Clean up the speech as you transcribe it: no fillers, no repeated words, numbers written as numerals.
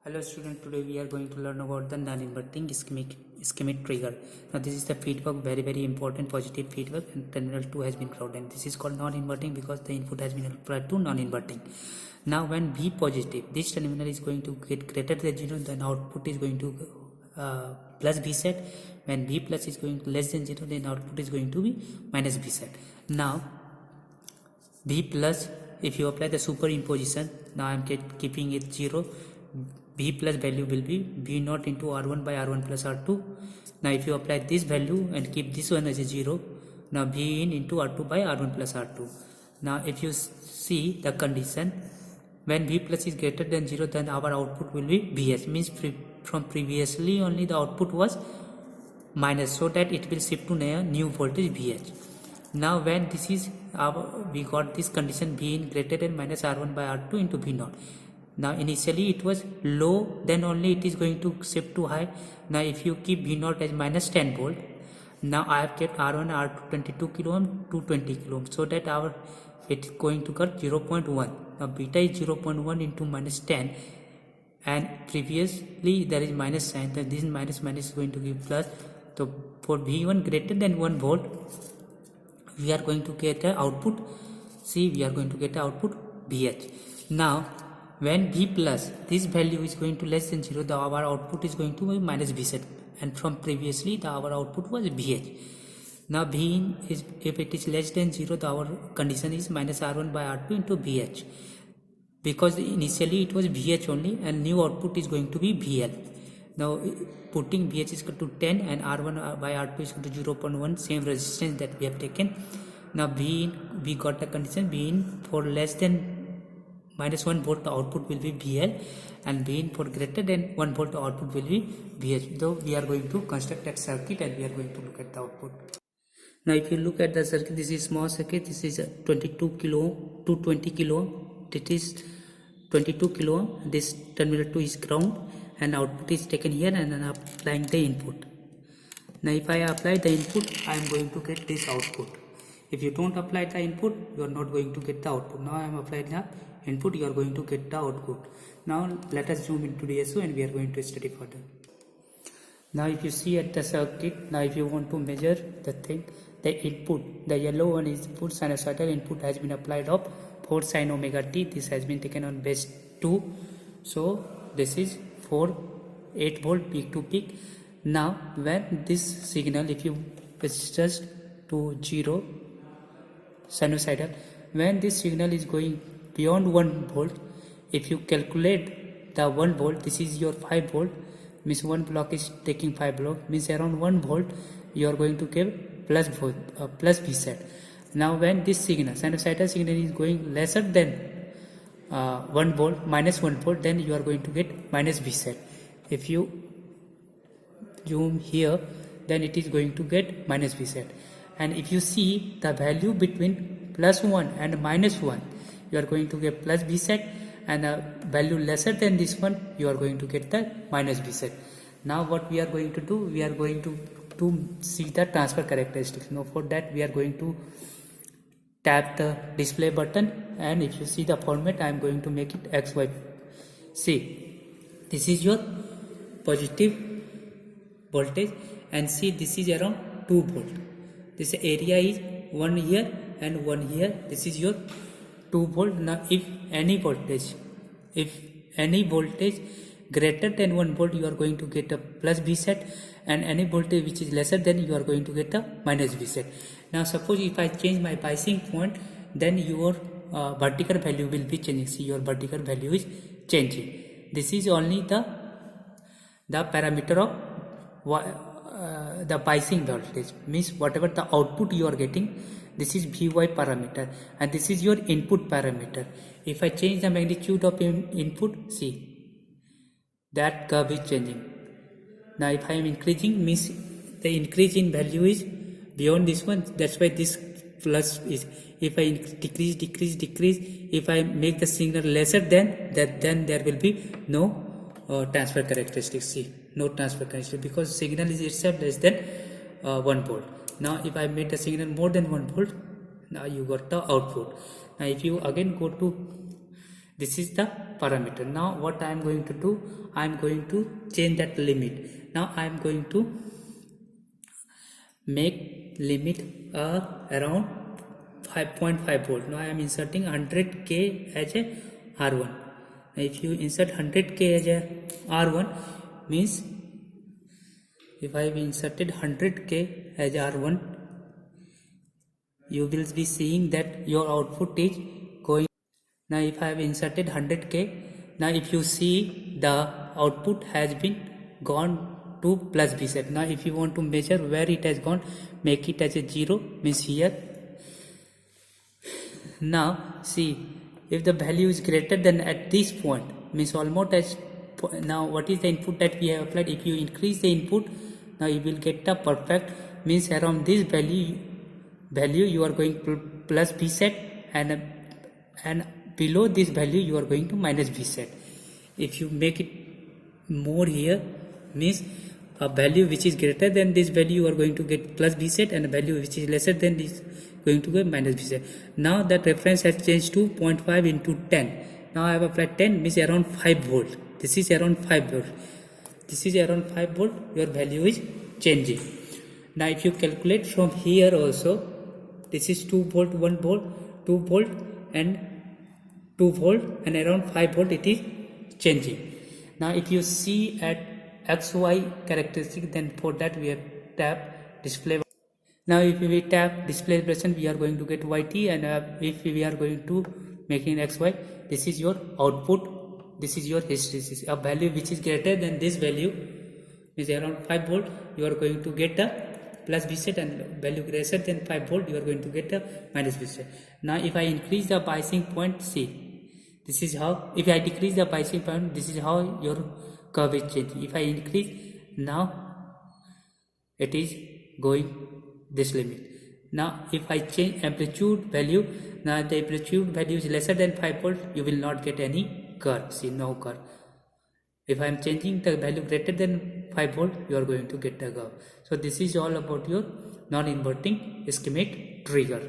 Hello student, today we are going to learn about the non-inverting ischemic trigger. Now this is the feedback, very important positive feedback, and terminal 2 has been clouded. And this is called non-inverting because the input has been applied to non-inverting. Now when V positive, this terminal is going to get greater than 0, then output is going to plus V set. When V plus is going to less than 0, then output is going to be minus V set. Now V plus, if you apply the superimposition, now I am keeping it 0. V plus value will be V naught into R1 by R1 plus R2. Now if you apply this value and keep this one as a 0, now V in into R2 by R1 plus R2. Now if you see the condition, when V plus is greater than 0, then our output will be Vh, means from previously only the output was minus, so that it will shift to new voltage Vh. Now when this is we got this condition V in greater than minus R1 by R2 into V naught. Now initially it was low, then only it is going to shift to high. Now if you keep V naught as minus 10 volt, now I have kept R1 R2 22 kilo ohm to 20 kilo ohm, so that it is going to cut 0.1. Now beta is 0.1 into minus 10, and previously there is minus sign, then this minus is going to give plus. So for V1 greater than 1 volt, we are going to get an output. See, we are going to get an output Vh. Now when V plus, this value is going to less than 0, our output is going to be minus V set, and from previously our output was Vh. Now V in is, if it is less than 0, our condition is minus R1 by R2 into Vh, because initially it was Vh only and new output is going to be Vl. Now putting Vh is equal to 10 and R1 by R2 is equal to 0.1, same resistance that we have taken. Now V in, we got the condition V in for less than minus 1 volt, the output will be VL, and V in for greater than 1 volt, the output will be VH. Though we are going to construct that circuit and we are going to look at the output. Now if you look at the circuit, this is small circuit, this is 22 kilo ohm to 20 kilo ohm, it is 22 kilo ohm, this terminal 2 is ground, and output is taken here, and then applying the input. Now if I apply the input, I am going to get this output. If you don't apply the input, you are not going to get the output. Now I am applying the input, you are going to get the output. Now let us zoom into the SO and we are going to study further. Now if you see at the circuit, now if you want to measure the thing, the input, the yellow one is input, sinusoidal input has been applied of 4 sin omega t. This has been taken on base 2. So this is 8 volt peak to peak. Now when this signal, if you adjust to 0 sinusoidal, when this signal is going beyond 1 volt, if you calculate the 1 volt, this is your 5 volt, means 1 block is taking 5 block, means around 1 volt you are going to give plus V set. Now when this signal, sinusoidal signal, is going lesser than 1 volt, minus 1 volt, then you are going to get minus V set. If you zoom here, then it is going to get minus V set. And if you see the value between plus 1 and minus 1, you are going to get plus V set, and a value lesser than this one, you are going to get the minus V set. Now what we are going to do, we are going to see the transfer characteristics. Now for that we are going to tap the display button, and if you see the format, I am going to make it XY. See, this is your positive voltage, and see this is around 2 volt. This area is 1 here and 1 here. This is your 2 volt. Now if any voltage greater than 1 volt, you are going to get a plus V set, and any voltage which is lesser than, you are going to get a minus V set. Now suppose if I change my biasing point, then your vertical value will be changing. See, your vertical value is changing. This is only the parameter of the biasing voltage, means whatever the output you are getting, this is Vy parameter, and this is your input parameter. If I change the magnitude of input, see, that curve is changing. Now if I am increasing, means the increase in value is beyond this one, that's why this plus is. If I decrease, if I make the signal lesser than that, then there will be no transfer characteristics. See, no transfer characteristic, because signal is itself less than 1 volt. Now if I made the signal more than 1 volt, now you got the output. Now if you again go to This is the parameter. Now what I am going to do, I am going to change that limit. Now I am going to make limit around 5.5 volt. Now I am inserting 100k as a R1. Now if you insert 100k as a R1, means if I have inserted 100k as R1, you will be seeing that your output is going. Now if I have inserted 100k, now if you see the output has been gone to plus B set. Now if you want to measure where it has gone, make it as a 0, means here. Now see, if the value is greater than at this point, means almost as. Now what is the input that we have applied? If you increase the input, now you will get the perfect, means around this value you are going plus B set, and below this value you are going to minus B set. If you make it more here, means a value which is greater than this value you are going to get plus B set, and a value which is lesser than this going to get minus B set. Now that reference has changed to 0.5 into 10. Now I have applied 10, means around 5 volt. This is around 5 volt. This is around 5 volt. Your value is changing. Now if you calculate from here also, this is 2 volt, 1 volt, 2 volt and 2 volt, and around 5 volt it is changing. Now if you see at XY characteristic, then for that we have tap display. Now if we tap display expression, we are going to get YT, and if we are going to making XY, this is your output, this is your hysteresis. A value which is greater than this value is around 5 volt, you are going to get a plus B set, and value greater than 5 volt you are going to get a minus B set. Now if I increase the biasing point, see, this is how. If I decrease the biasing point, this is how your curve is changing. If I increase, now it is going this limit. Now if I change amplitude value, now the amplitude value is lesser than 5 volt, you will not get any curve. See, no curve. If I am changing the value greater than 5 volt, you are going to get the curve. So this is all about your non-inverting ischemic trigger.